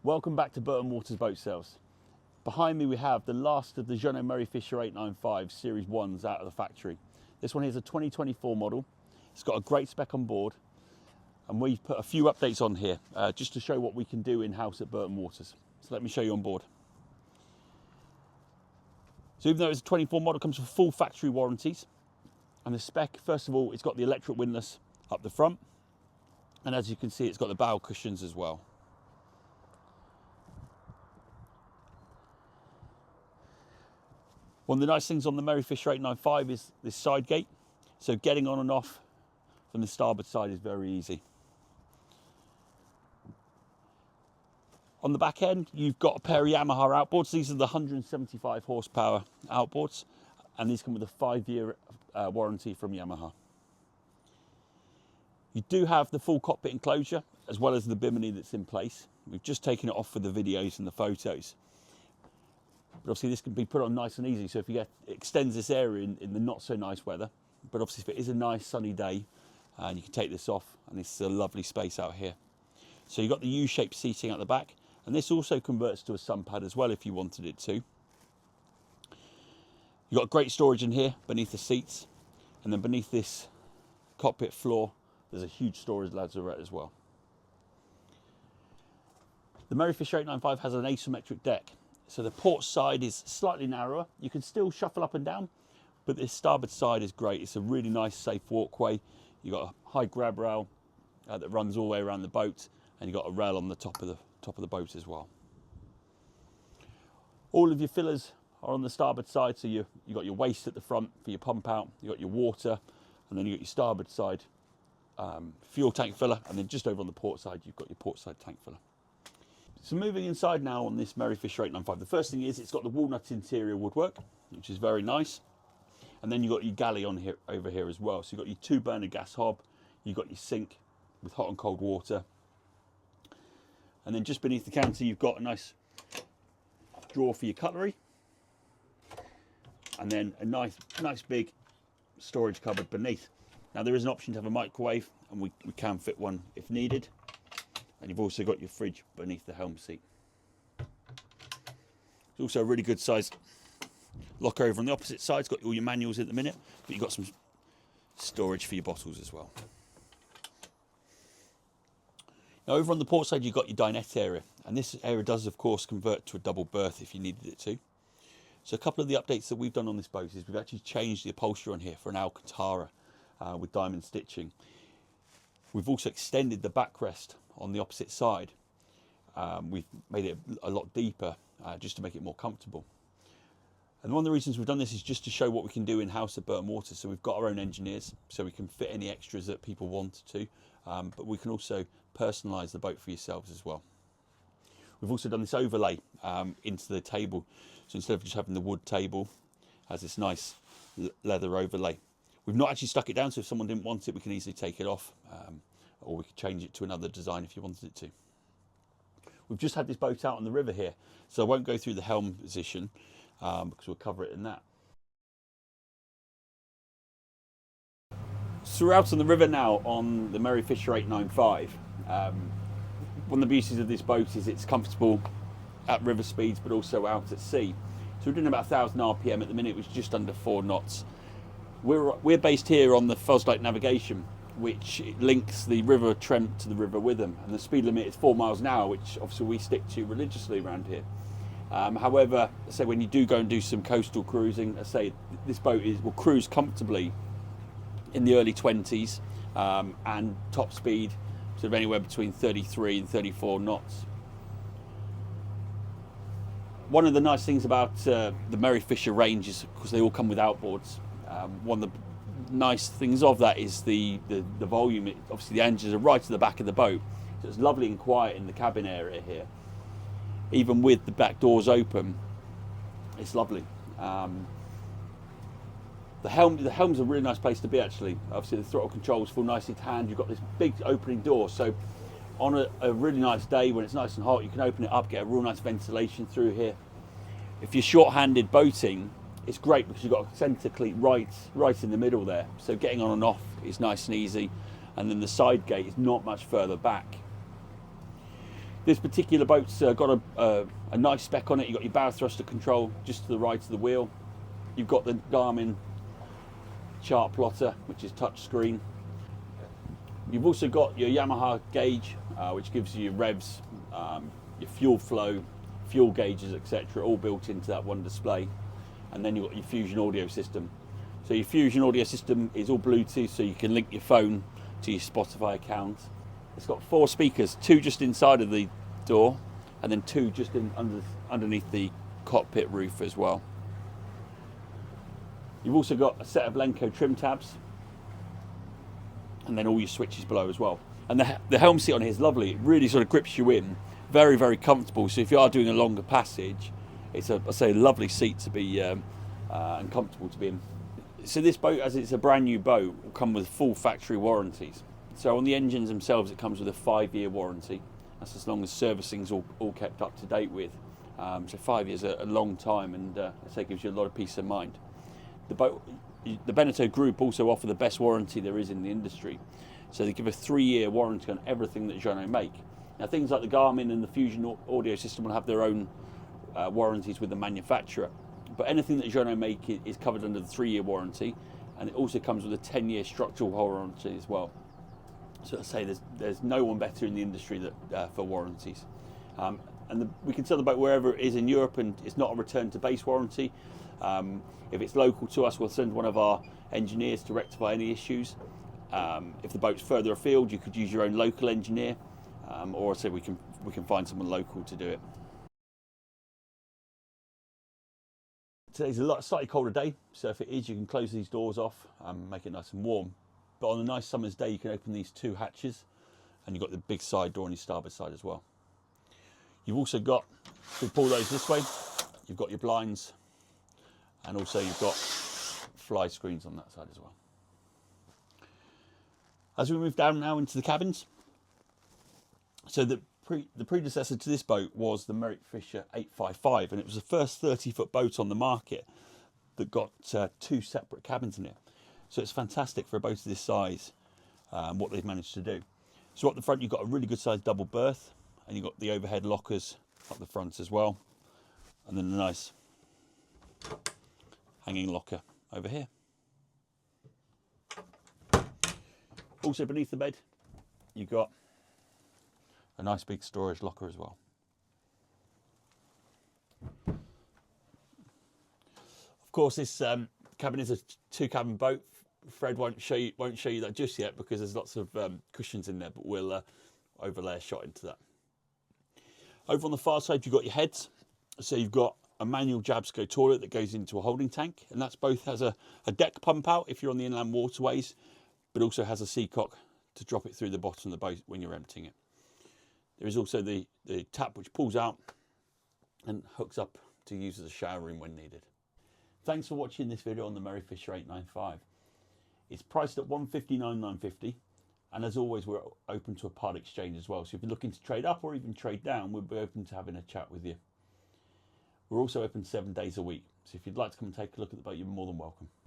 Welcome back to Burton Waters Boat Sales. Behind me we have the last of the Jeanneau Merry Fisher 895 Series 1s out of the factory. This one here is a 2024 model. It's got a great spec on board, and we've put a few updates on here just to show what we can do in-house at Burton Waters. So let me show you on board. So even though it's a 24 model, it comes with full factory warranties. And the spec, first of all, it's got the electric windlass up the front. And as you can see, it's got the bow cushions as well. One of the nice things on the Merry Fisher 895 is this side gate. So getting on and off from the starboard side is very easy. On the back end, you've got a pair of Yamaha outboards. These are the 175 horsepower outboards, and these come with a 5-year warranty from Yamaha. You do have the full cockpit enclosure, as well as the bimini that's in place. We've just taken it off for the videos and the photos. But obviously this can be put on nice and easy, so if you it extends this area in the not so nice weather. But obviously if it is a nice sunny day, and you can take this off, and it's a lovely space out here. So you've got the U-shaped seating at the back, and this also converts to a sun pad as well if you wanted it to. You've got great storage in here beneath the seats, and then beneath this cockpit floor there's a huge storage lazarette as well. The Merry Fisher 895 has an asymmetric deck. So the port side is slightly narrower. You can still shuffle up and down, but this starboard side is great. It's a really nice, safe walkway. You've got a high grab rail that runs all the way around the boat, and you've got a rail on the top of the boat as well. All of your fillers are on the starboard side, so you've got your waste at the front for your pump out, you've got your water, and then you've got your starboard side fuel tank filler, and then just over on the port side you've got your port side tank filler. So moving inside now on this Merry Fisher 895, the first thing is it's got the walnut interior woodwork, which is very nice. And then you've got your galley on here, over here as well. So you've got your 2-burner gas hob, you've got your sink with hot and cold water. And then just beneath the counter you've got a nice drawer for your cutlery. And then a nice big storage cupboard beneath. Now there is an option to have a microwave, and we can fit one if needed. And you've also got your fridge beneath the helm seat. It's also a really good size locker over on the opposite side. It's got all your manuals at the minute, but you've got some storage for your bottles as well. Now over on the port side you've got your dinette area, and this area does of course convert to a double berth if you needed it to. So a couple of the updates that we've done on this boat is we've actually changed the upholstery on here for an Alcantara with diamond stitching. We've also extended the backrest on the opposite side. We've made it a lot deeper just to make it more comfortable. And one of the reasons we've done this is just to show what we can do in-house at Burton Waters. So we've got our own engineers, so we can fit any extras that people want to, but we can also personalise the boat for yourselves as well. We've also done this overlay into the table. So instead of just having the wood table, it has this nice leather overlay. We've not actually stuck it down, so if someone didn't want it, we can easily take it off. Or we could change it to another design if you wanted it to. We've just had this boat out on the river here, so I won't go through the helm position because we'll cover it in that. So we're out on the river now on the Merry Fisher 895. One of the beauties of this boat is it's comfortable at river speeds but also out at sea. So we're doing about 1,000 RPM at the minute, which is just under 4 knots. We're based here on the Foslight navigation, which links the River Trent to the River Witham, and the speed limit is 4 miles an hour, which obviously we stick to religiously around here. However, say when you do go and do some coastal cruising, I say this boat will cruise comfortably in the early 20s and top speed sort of anywhere between 33 and 34 knots. One of the nice things about the Merry Fisher range is because they all come with outboards. One of the nice things of that is the volume. Obviously the engines are right at the back of the boat, so it's lovely and quiet in the cabin area here. Even with the back doors open, it's lovely. The helm's a really nice place to be actually. Obviously the throttle controls feel nicely to hand. You've got this big opening door, so on a really nice day when it's nice and hot, you can open it up, get a real nice ventilation through here. If you're short-handed boating, it's great because you've got a centre cleat right in the middle there, so getting on and off is nice and easy. And then the side gate is not much further back. This particular boat's got a nice spec on it. You've got your bow thruster control just to the right of the wheel. You've got the Garmin chart plotter, which is touch screen. You've also got your Yamaha gauge, which gives you your revs, your fuel flow, fuel gauges, etc., all built into that one display. And then you've got your Fusion audio system. So your Fusion audio system is all Bluetooth, so you can link your phone to your Spotify account. It's got 4 speakers, 2 just inside of the door, and then 2 just underneath the cockpit roof as well. You've also got a set of Lenco trim tabs, and then all your switches below as well. And the helm seat on here is lovely. It really sort of grips you in, very, very comfortable. So if you are doing a longer passage, it's a lovely seat to be and comfortable to be in. So this boat, as it's a brand new boat, will come with full factory warranties. So on the engines themselves, it comes with a 5-year warranty. That's as long as servicing's all kept up to date with. So 5 years is a long time, and I say it gives you a lot of peace of mind. The Beneteau Group also offer the best warranty there is in the industry. So they give a 3-year warranty on everything that Jeanneau make. Now things like the Garmin and the Fusion audio system will have their own warranties with the manufacturer. But anything that Jeanneau make is covered under the 3-year warranty, and it also comes with a 10-year structural warranty as well. So I say there's no one better in the industry for warranties. We can sell the boat wherever it is in Europe, and it's not a return to base warranty. If it's local to us, we'll send one of our engineers to rectify any issues. If the boat's further afield, you could use your own local engineer, or say we can find someone local to do it. Today's a slightly colder day, so if it is, you can close these doors off and make it nice and warm. But on a nice summer's day, you can open these 2 hatches, and you've got the big side door on your starboard side as well. You've also got, if we pull those this way, you've got your blinds, and also you've got fly screens on that side as well. As we move down now into the cabins, so the predecessor to this boat was the Merry Fisher 855, and it was the first 30-foot boat on the market that got 2 separate cabins in it. So it's fantastic for a boat of this size, what they've managed to do. So up the front, you've got a really good sized double berth, and you've got the overhead lockers up the front as well, and then a nice hanging locker over here. Also beneath the bed, you've got a nice big storage locker as well. Of course, this cabin is a 2-cabin boat. Fred won't show you that just yet because there's lots of cushions in there, but we'll overlay a shot into that. Over on the far side, you've got your heads. So you've got a manual Jabsco toilet that goes into a holding tank, and that's both has a deck pump out if you're on the inland waterways, but also has a seacock to drop it through the bottom of the boat when you're emptying it. There is also the tap which pulls out and hooks up to use as a shower room when needed. Thanks for watching this video on the Merry Fisher 895. It's priced at $159,950, and as always, we're open to a part exchange as well. So if you're looking to trade up or even trade down, we'll be open to having a chat with you. We're also open 7 days a week, so if you'd like to come and take a look at the boat, you're more than welcome.